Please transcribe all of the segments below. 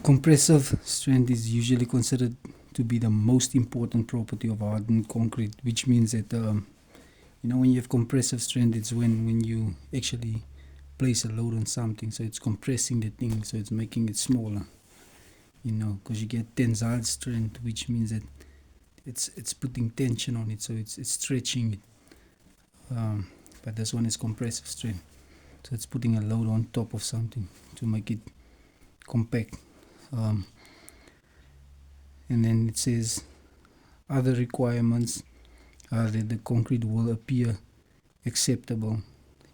Compressive strength is usually considered to be the most important property of hardened concrete, which means that when you have compressive strength, it's when you actually place a load on something, so it's compressing the thing, so it's making it smaller. Because you get tensile strength, which means that it's putting tension on it, so it's stretching it. But this one is compressive strength, so it's putting a load on top of something to make it compact. And then it says other requirements are that the concrete will appear acceptable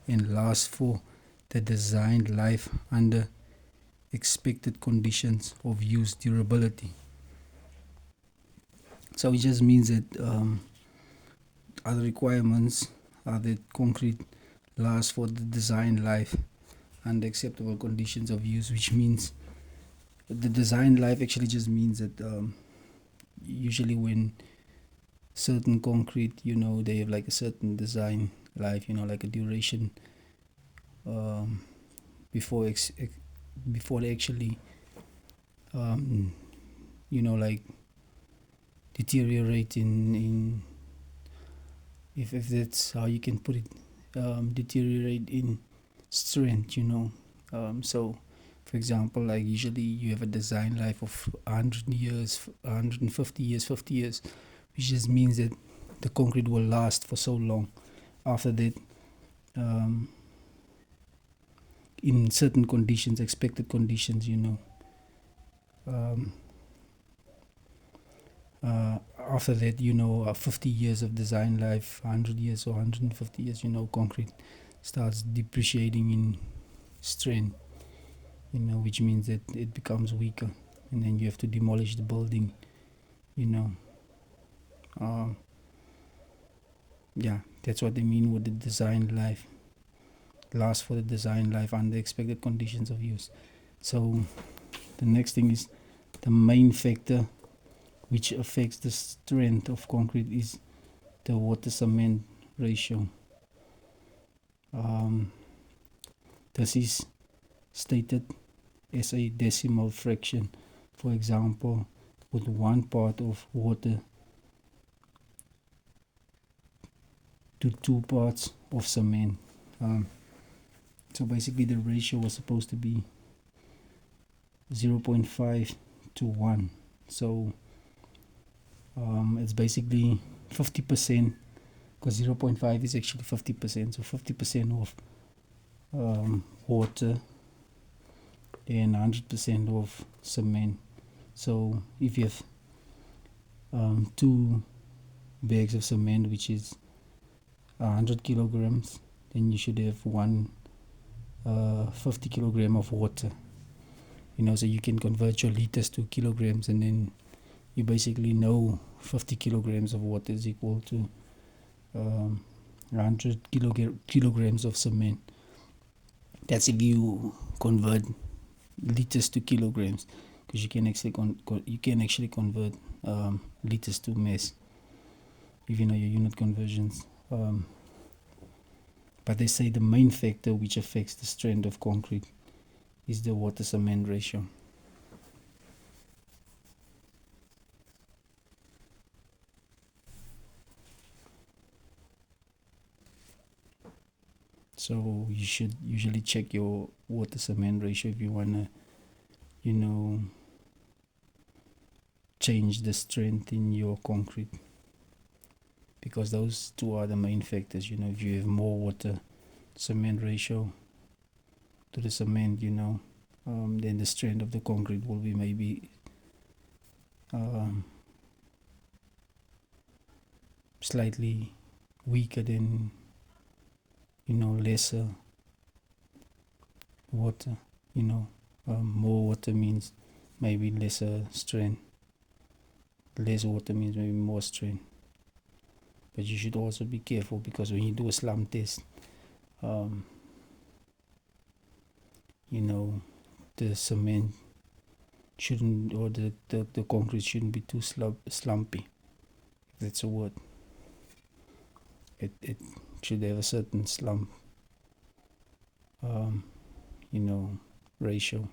and last for the designed life under expected conditions of use durability. So it just means that other requirements are that concrete lasts for the design life under acceptable conditions of use, which means the design life actually just means that usually when certain concrete, they have like a certain design life, like a duration before they actually like deteriorate in if that's how you can put it, deteriorate in strength. So for example, like usually you have a design life of 100 years, 150 years, 50 years, which just means that the concrete will last for so long. After that, in certain conditions, expected conditions, after that, 50 years of design life, 100 years or 150 years, concrete starts depreciating in strength, which means that it becomes weaker, and then you have to demolish the building, yeah, that's what they mean with the design life. Last for the design life under expected conditions of use. So the next thing is the main factor which affects the strength of concrete is the water cement ratio. This is stated as a decimal fraction. For example, with 1 part of water to 2 parts of cement. So basically the ratio was supposed to be 0.5 to 1. So it's basically 50%, because 0.5 is actually 50%. So 50% of water and 100% of cement. So if you have 2 bags of cement, which is 100 kilograms, then you should have 50 kilogram of water. So you can convert your liters to kilograms, and then you basically know 50 kilograms of water is equal to 100 kilograms of cement. That's if you convert liters to kilograms, because you can actually convert liters to mass if you know your unit conversions. But they say the main factor which affects the strength of concrete is the water cement ratio. So you should usually check your water cement ratio if you want to change the strength in your concrete, because those two are the main factors. If you have more water cement ratio to the cement, then the strength of the concrete will be maybe slightly weaker than lesser water. More water means maybe lesser strength, less water means maybe more strength. But you should also be careful, because when you do a slump test, the cement shouldn't, or the concrete shouldn't be too slumpy, if that's a word. It should have a certain slump ratio.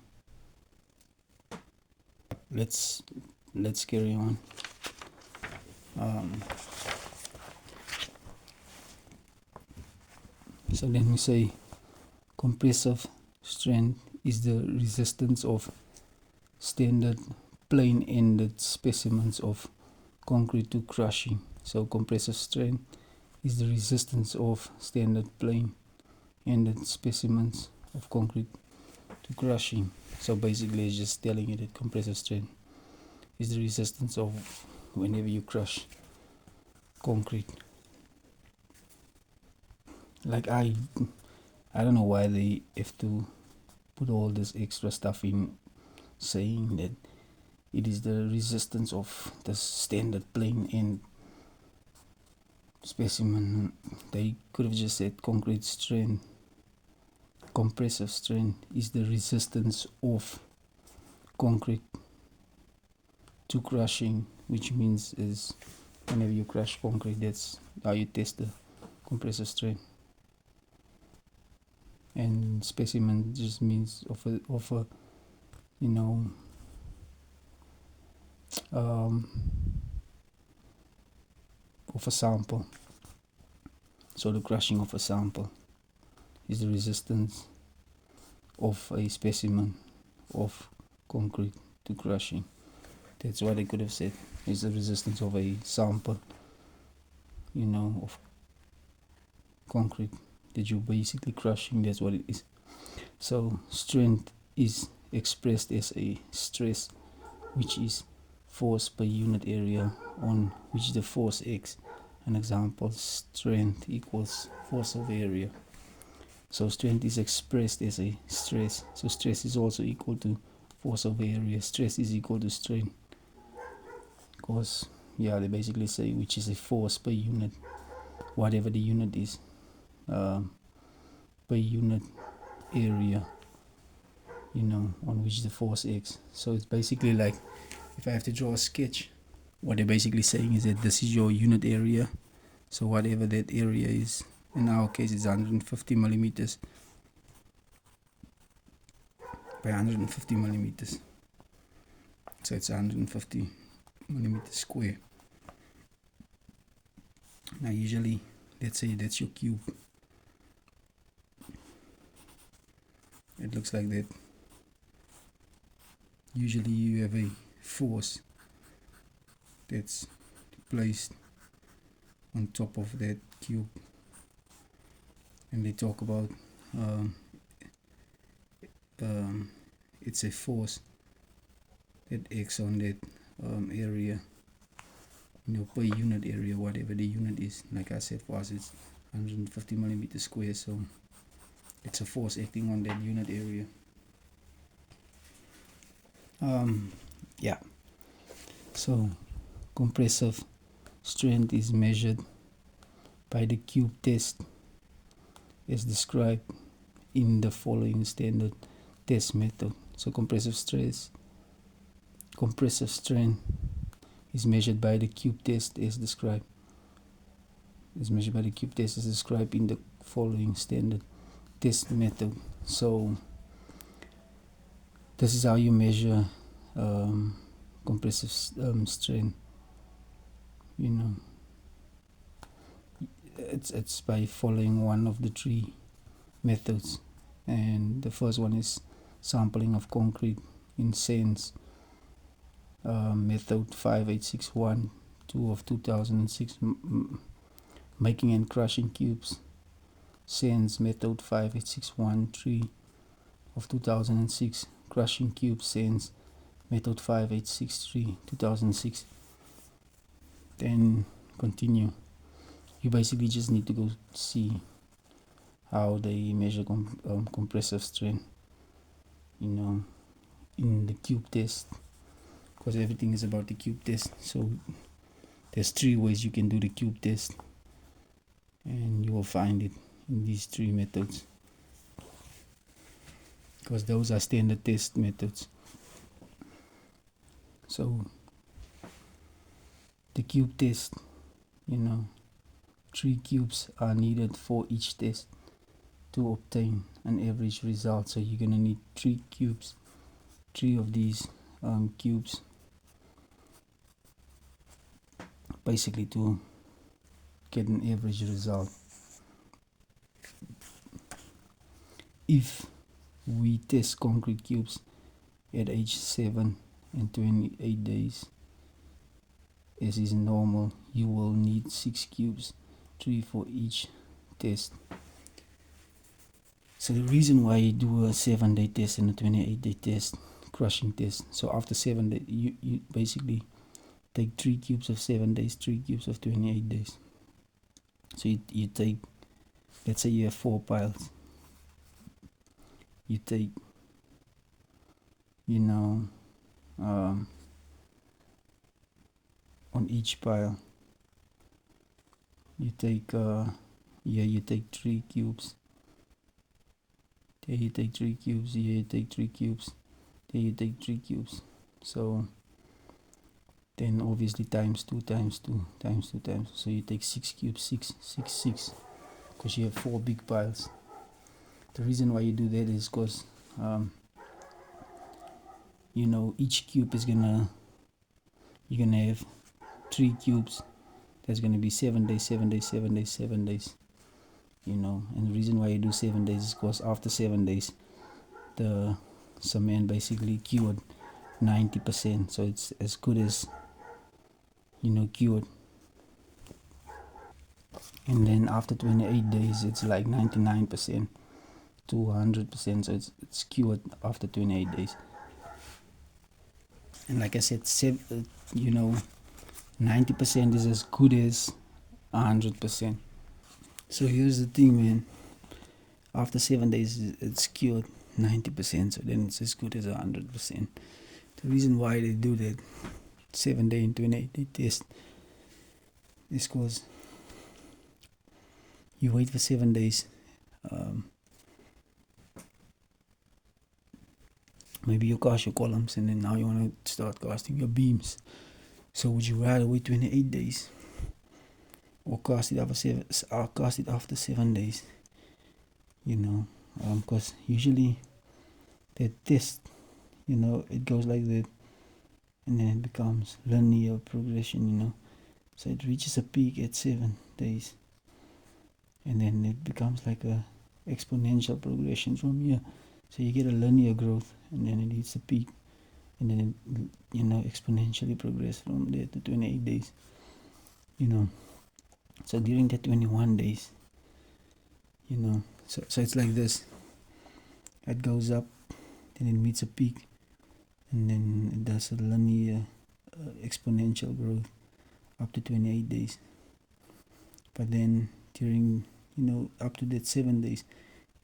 let's carry on. So let me say compressive strength is the resistance of standard plain-ended specimens of concrete to crushing. So compressive strength is the resistance of standard plain-ended specimens of concrete to crushing. So basically it's just telling you that compressive strength is the resistance of whenever you crush concrete. Like I don't know why they have to put all this extra stuff in saying that it is the resistance of the standard plain end specimen. They could have just said concrete strength, compressive strength is the resistance of concrete to crushing, which means is whenever you crush concrete, that's how you test the compressive strength. And specimen just means of a you know, of a sample. So the crushing of a sample is the resistance of a specimen of concrete to crushing. That's what they could have said, is the resistance of a sample, you know, of concrete that you're basically crushing. That's what it is. So strength is expressed as a stress, which is force per unit area on which the force acts. An example, strength equals force over area. So strength is expressed as a stress. So stress is also equal to force over area. Stress is equal to strain. Because, yeah, they basically say which is a force per unit, whatever the unit is, per unit area, you know, on which the force acts. So it's basically like, if I have to draw a sketch, what they're basically saying is that this is your unit area. So whatever that area is, in our case it's 150 millimeters by 150 millimeters. So it's 150 millimeters square. Now usually, let's say that's your cube. It looks like that. Usually you have a force that's placed on top of that cube, and they talk about it's a force that acts on that area, you know, per unit area, whatever the unit is. Like I said, for us it's 150 millimeters square, so it's a force acting on that unit area. Yeah, so compressive strength is measured by the cube test as described in the following standard test method. So compressive strength is measured by the cube test as described. Is measured by the cube test as described in the following standard test method. So this is how you measure compressive strength. You know, it's by following one of the three methods, and the first one is sampling of concrete in SANS method 5861 2 of 2006, making and crushing cubes, SANS method 5861 3 of 2006, crushing cubes, SANS method 5863 2006. Then continue. You basically just need to go see how they measure compressive strength, you know, in the cube test, because everything is about the cube test. So there's three ways you can do the cube test, and you will find it in these three methods, because those are standard test methods. So the cube test, you know, 3 cubes are needed for each test to obtain an average result. So you're gonna need 3 cubes, 3 of these cubes, basically to get an average result. If we test concrete cubes at age 7 and 28 days, as is normal, you will need 6 cubes, 3 for each test. So the reason why you do a 7-day test and a 28-day test, crushing test, so after 7 days, you basically take 3 cubes of 7 days, 3 cubes of 28 days. So you take, let's say you have 4 piles. You take, on each pile, you take, you take 3 cubes. There you take 3 cubes, here you take 3 cubes, there you take 3 cubes. So then obviously times 2, times 2, times 2, times. So you take 6 cubes, 6, 6, 6, because you have 4 big piles. The reason why you do that is because, each cube is you're gonna have 3 cubes. That's gonna be 7 days, 7 days, 7 days, 7 days. And the reason why you do 7 days is because after 7 days, the cement basically cured 90%. So it's as good as, cured. And then after 28 days, it's like 99% to 100%. So it's cured after 28 days. And like I said, 90% is as good as 100%. So here's the thing, man. After 7 days, it's cured 90%. So then it's as good as 100%. The reason why they do that 7-day and 28-day test is because you wait for 7 days. Maybe you cast your columns and then now you want to start casting your beams. So would you rather wait 28 days or cast it after 7 days? Because usually the test, it goes like that, and then it becomes linear progression. So it reaches a peak at 7 days, and then it becomes like a exponential progression from here. So you get a linear growth, and then it hits a peak, and then it, exponentially progress from there to 28 days. So during the 21 days, so it's like this. It goes up, then it meets a peak, and then it does a linear exponential growth up to 28 days. But then during, up to that 7 days,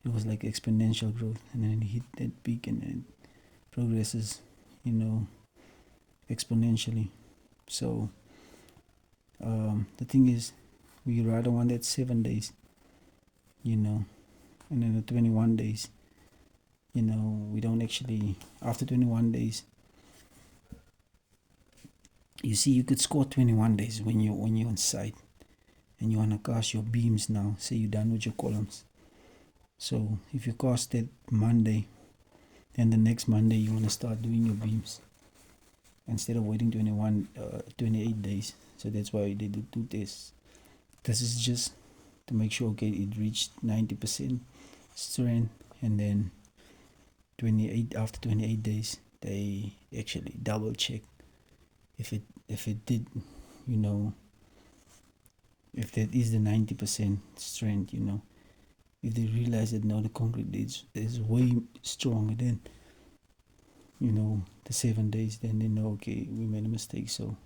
it was like exponential growth, and then it hit that peak, and then it progresses, exponentially. So the thing is, we rather want that 7 days, and then the 21 days, we don't actually, after 21 days, you see, you could score 21 days when you're on site and you want to cast your beams now. Say you're done with your columns. So if you cast that Monday, then the next Monday you want to start doing your beams instead of waiting 28 days. So that's why they do 2 tests. This is just to make sure, okay, it reached 90% strength, and then after 28 days they actually double check if it did, if that is the 90% strength, if they realize that now the concrete is way stronger than, the 7 days, then they know, okay, we made a mistake. So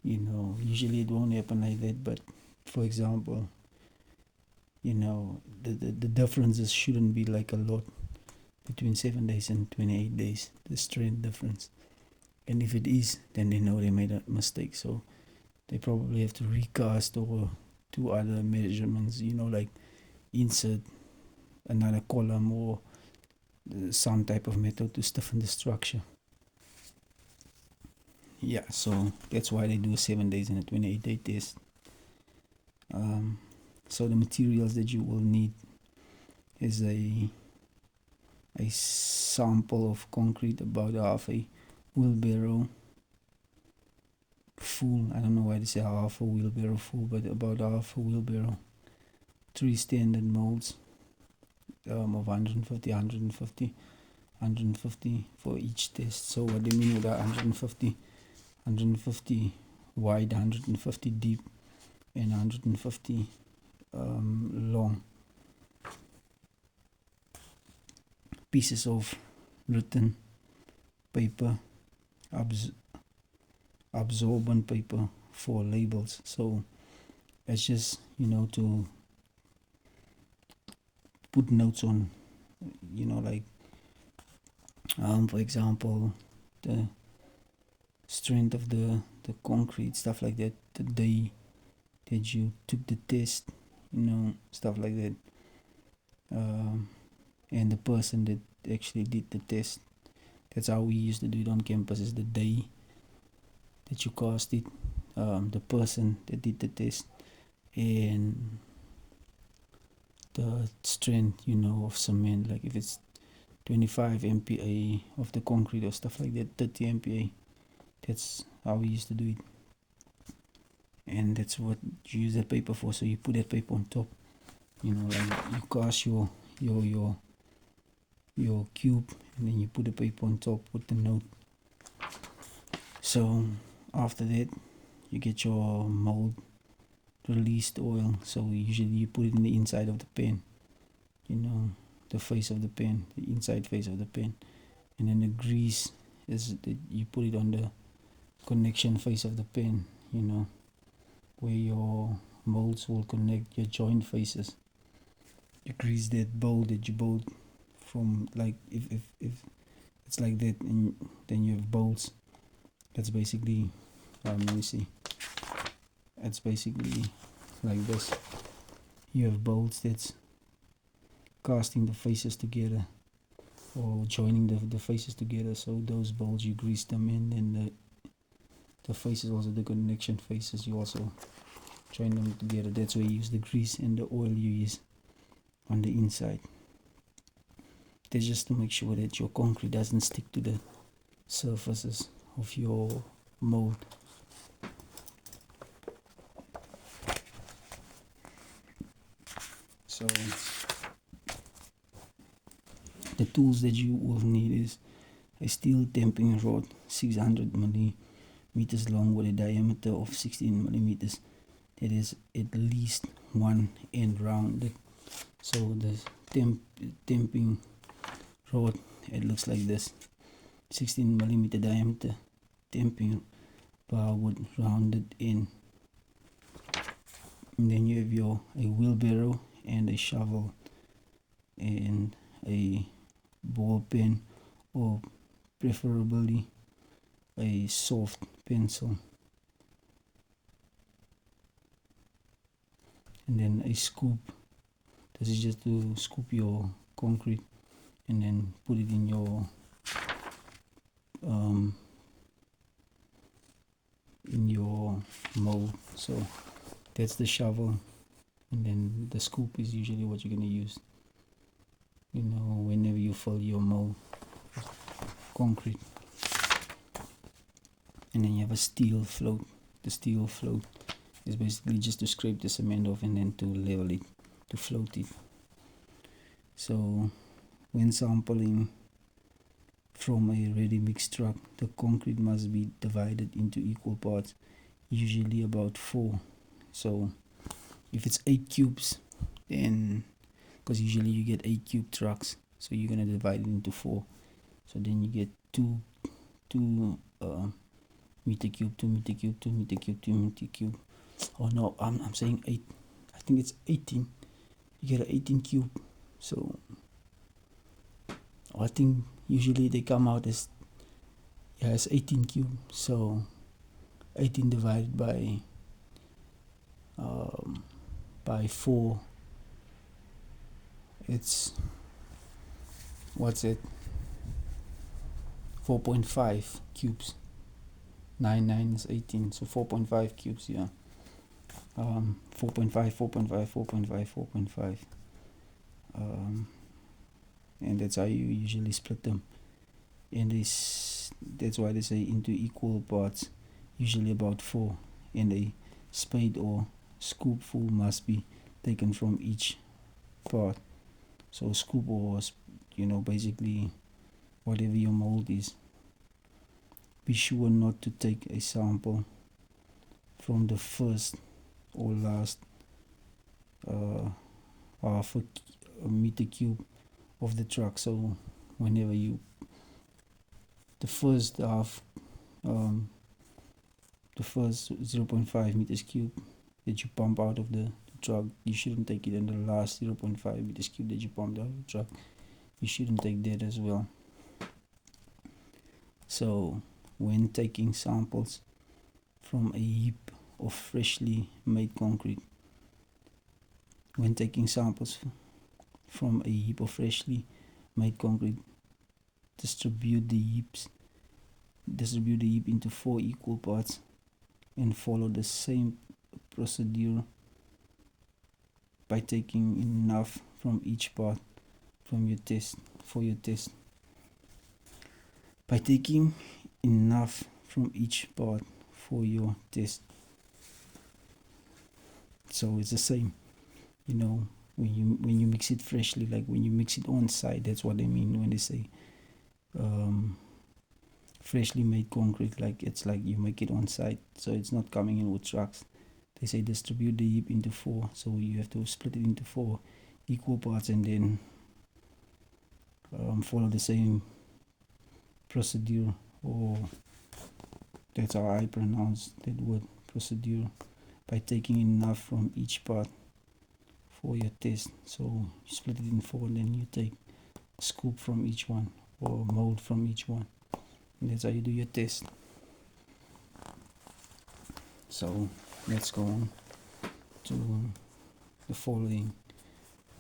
usually it won't happen like that, but for example, the differences shouldn't be like a lot between 7 days and 28 days, the strength difference. And if it is, then they know they made a mistake. So they probably have to recast or do other measurements, like insert another column or some type of method to stiffen the structure. Yeah, so that's why they do 7 days and a 28-day test. So the materials that you will need is a a sample of concrete about half a wheelbarrow full. I don't know why they say half a wheelbarrow full, but about half a wheelbarrow. 3 standard molds of 150, 150, 150 for each test. So what they mean with that 150, 150 wide, 150 deep, and 150 long pieces of written paper, absorbent paper for labels. So it's just, to put notes on, like for example, the strength of the concrete, stuff like that, the day that you took the test, stuff like that, and the person that actually did the test. That's how we used to do it on campus, is the day that you cast it, the person that did the test, and the strength, of cement, like if it's 25 MPa of the concrete or stuff like that, 30 MPa. That's how we used to do it, and that's what you use that paper for. So you put that paper on top, like you cast your cube, and then you put the paper on top with the note. So after that, you get your mold released oil. So usually you put it in the inside of the pan, the face of the pan, the inside face of the pan, and then the grease is that you put it on the connection face of the pan, where your molds will connect your joint faces. You grease that bowl that you bolt from, like if it's like that, and then you have bowls. That's basically, let me see. It's basically like this. You have bolts that's casting the faces together, or joining the faces together. So those bolts, you grease them in, and the faces, also the connection faces, you also join them together. That's where you use the grease and the oil you use on the inside. That's just to make sure that your concrete doesn't stick to the surfaces of your mold. So the tools that you will need is a steel tamping rod, 600 millimeters long, with a diameter of 16 millimeters. That is at least one end rounded. So the tamping rod, it looks like this: 16 millimeter diameter tamping bar with rounded end. And then you have a wheelbarrow and a shovel and a ball pen, or preferably a soft pencil, and then a scoop. This is just to scoop your concrete and then put it in your mold. So that's the shovel, and then the scoop is usually what you're gonna use, whenever you fill your mold concrete. And then you have a steel float. The steel float is basically just to scrape the cement off and then to level it, to float it. So when sampling from a ready mix truck, the concrete must be divided into equal parts, usually about 4. So if it's 8 cubes, then, because usually you get 8 cube trucks, so you're gonna divide it into 4. So then you get 2 meter cube, 2 meter cube, 2 meter cube, 2 meter cube. Oh no, I'm saying 8. I think it's 18. You get an 18 cube. So I think usually they come out as, it's 18 cube. So 18 divided by 4, it's, what's it, 4.5 cubes. 9 is 18, so 4.5 cubes. 4.5, 4.5, 4.5, 4.5. and that's how you usually split them. And that's why they say into equal parts, usually about 4, and a spade or scoopful must be taken from each part. So scoop or basically whatever your mold is. Be sure not to take a sample from the first or last half a meter cube of the truck. So whenever the first half, the first 0.5 meters cube that you pump out of the truck, you shouldn't take it, and the last 0.5 meters cube that you pumped out of the truck, you shouldn't take that as well. So when taking samples from a heap of freshly made concrete, distribute the heap into 4 equal parts and follow the same procedure by taking enough from each part for your test. By taking enough from each part for your test. So it's the same, when you mix it freshly, like when you mix it on site. That's what they mean when they say freshly made concrete. Like it's like you make it on site, so it's not coming in with trucks. They say distribute the heap into 4, so you have to split it into 4 equal parts and then follow the same procedure, or that's how I pronounce that word, procedure, by taking enough from each part for your test. So you split it in 4, and then you take a scoop from each one or mold from each one, and that's how you do your test. So let's go on to the following.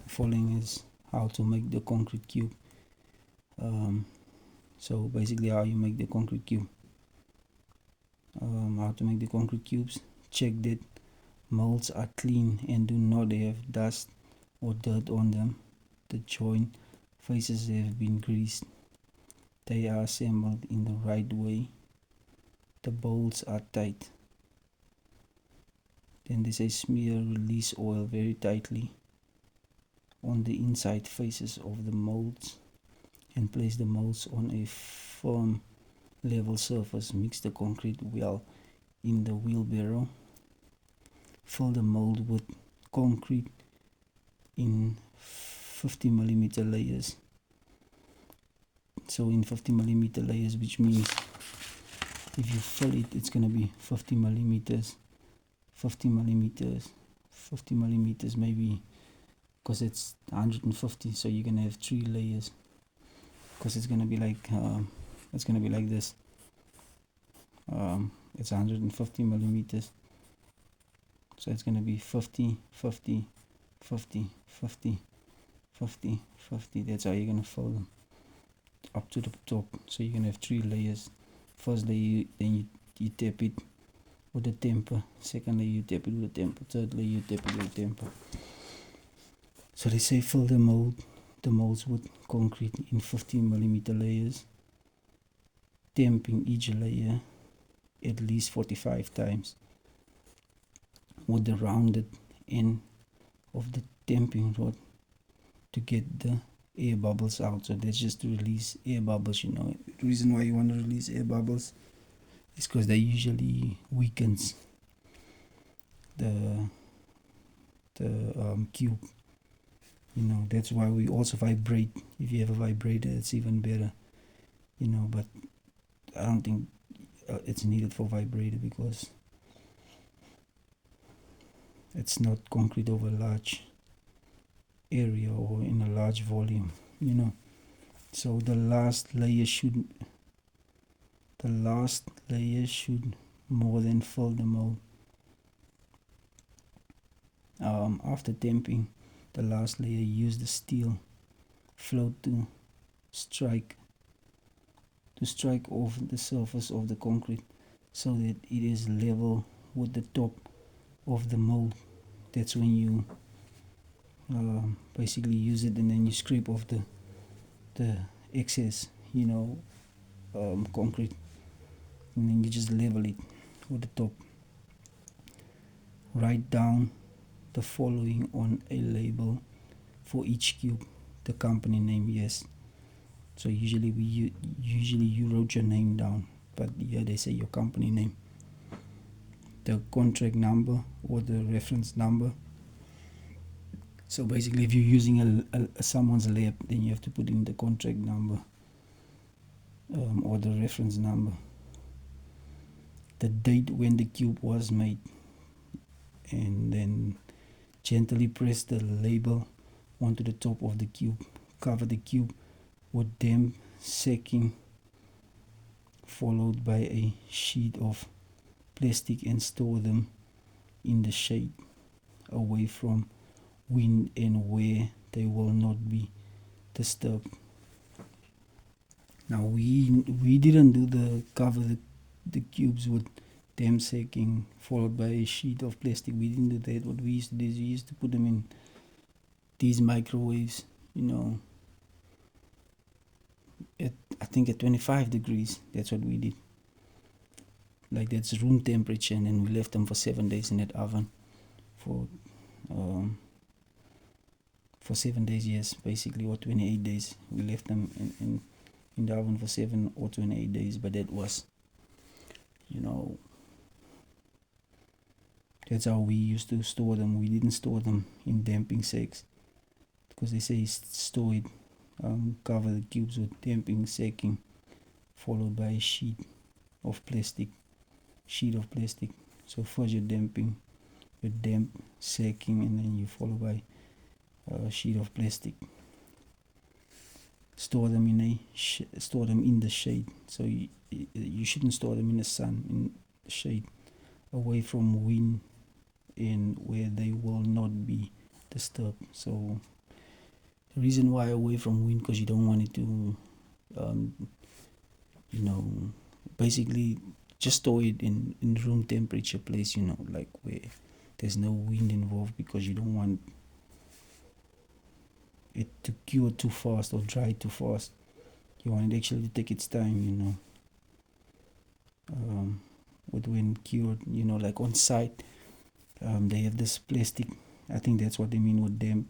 The following is how to make the concrete cube. So basically how you make the concrete cube. How to make the concrete cubes. Check that molds are clean and do not have dust or dirt on them. The joint faces have been greased. They are assembled in the right way. The bolts are tight. Then they say smear release oil very tightly on the inside faces of the molds and place the molds on a firm level surface. Mix the concrete well in the wheelbarrow. Fill the mold with concrete in 50mm layers. So in 50mm layers, which means if you fill it, it's gonna be 50mm, maybe, because it's 150, so you're gonna have 3 layers, because it's gonna be like this. It's 150mm, so it's gonna be 50, 50, 50, 50, 50, 50. That's how you're gonna fill them up to the top. So you're gonna have 3 layers. First layer, then you tap it with a temper. Second layer, you tap it with a temper. Third layer, you tap it with a temper. So they say fill the molds with concrete in 50mm layers, tamping each layer at least 45 times with the rounded end of the tamping rod to get the air bubbles out. So that's just to release air bubbles. The reason why you want to release air bubbles is because they usually weakens the cube. That's why we also vibrate. If you have a vibrator, it's even better. But I don't think it's needed for vibrator, because it's not concrete over a large area or in a large volume. So the last layer should more than fill the mold. After tamping the last layer, use the steel float to strike off the surface of the concrete so that it is level with the top of the mold. That's when you basically use it, and then you scrape off the the excess, concrete, and then you just level it with the top. Write down the following on a label for each cube. The company name, yes. So usually you wrote your name down, but here they say your company name. The contract number or the reference number. So basically, if you're using a someone's lab, then you have to put in the contract number or the reference number. The date when the cube was made, and then gently press the label onto the top of the cube. Cover the cube with damp sacking, followed by a sheet of plastic, and store them in the shade away from wind and where they will not be disturbed. Now we didn't do the cover the cubes with damp sacking followed by a sheet of plastic. We didn't do that. What we used to do is we used to put them in these microwaves, I think at 25 degrees. That's what we did. Like, that's room temperature, and then we left them for 7 days in that oven for 7 days, yes, basically, or 28 days. We left them in the oven for 7 or 28 days, but that was, that's how we used to store them. We didn't store them in damping sacks, because they say store it, cover the cubes with damping sacking, followed by a sheet of plastic. So first you're damping, your damp sacking, and then you follow by a sheet of plastic. Store them in the shade. So you shouldn't store them in the sun, in the shade, away from wind and where they will not be disturbed. So the reason why away from wind, because you don't want it to basically just store it in room temperature place, like where there's no wind involved, because you don't want it to cure too fast or dry too fast. You want it actually to take its time, with when cured, like on site, they have this plastic. I think that's what they mean with damp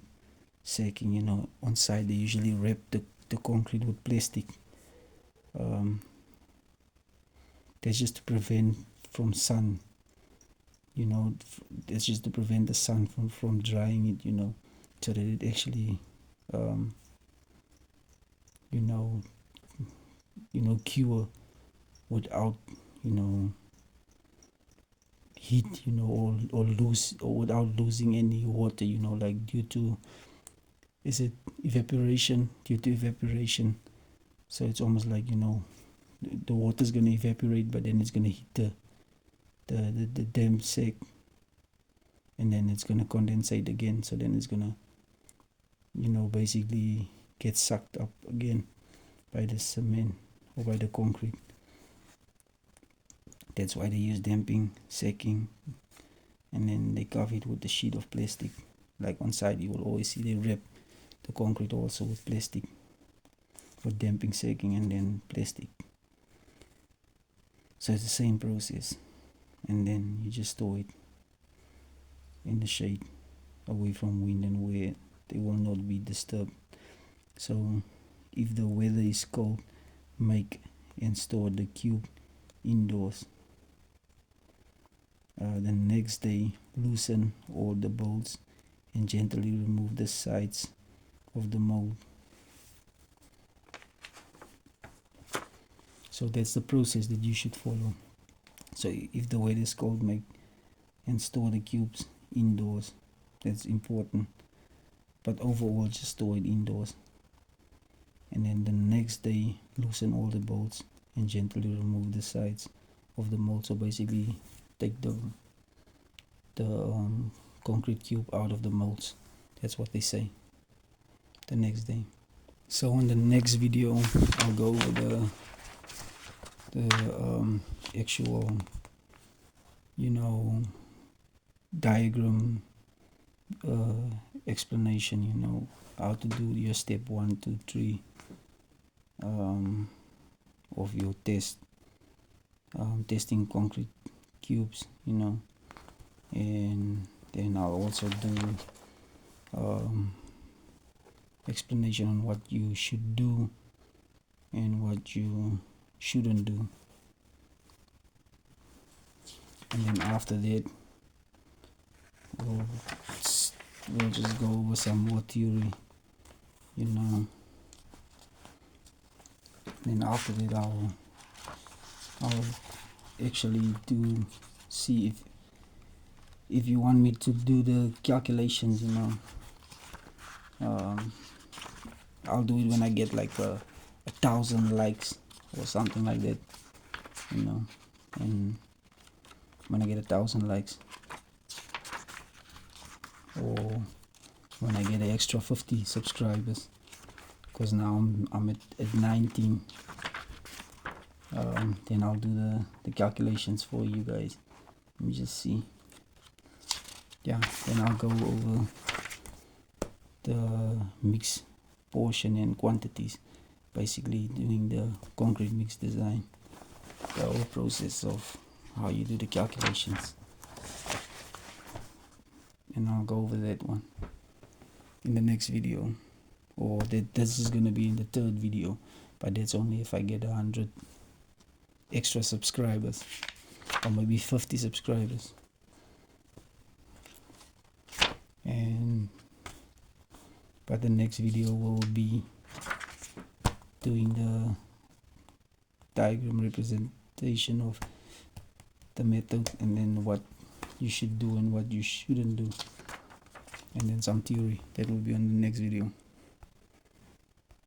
sacking. On site they usually wrap the concrete with plastic. That's just to prevent from sun, that's just to prevent the sun from drying it, so that it actually cure without heat, or lose, or without losing any water, like due to evaporation. So it's almost like, the water's going to evaporate, but then it's going to hit the damp sack, and then it's going to condensate again. So then it's going to basically get sucked up again by the cement or by the concrete. That's why they use damping sacking, and then they cover it with a sheet of plastic. Like on site, you will always see they wrap the concrete also with plastic for damping sacking, and then plastic. So it's the same process, and then you just store it in the shade away from wind and where they will not be disturbed. So if the weather is cold, make and store the cube indoors. The next day, loosen all the bolts and gently remove the sides of the mold. So that's the process that you should follow. So if the weather is cold, make and store the cubes indoors. That's important. But overall, just store it indoors. And then the next day, loosen all the bolts and gently remove the sides of the mold. So basically, take the concrete cube out of the molds. That's what they say the next day. So on the next video, I'll go over the actual diagram explanation, how to do your step 1, 2, 3 of your testing concrete cubes, and then I'll also do explanation on what you should do and what you shouldn't do. And then after that, we'll just go over some more theory, Then after that, I'll actually see if you want me to do the calculations, I'll do it when I get like 1,000 likes or something like that, and when I get 1,000 likes, or when I get an extra 50 subscribers, because now I'm at 19. Then I'll do the calculations for you guys. Let me just see. Yeah, then I'll go over the mix portion and quantities, basically doing the concrete mix design, the whole process of how you do the calculations, and I'll go over that one in the next video, or this is gonna be in the third video, but that's only if I get 100 extra subscribers, or maybe 50 subscribers. But the next video will be doing the diagram representation of the method, and then what you should do and what you shouldn't do, and then some theory. That will be on the next video.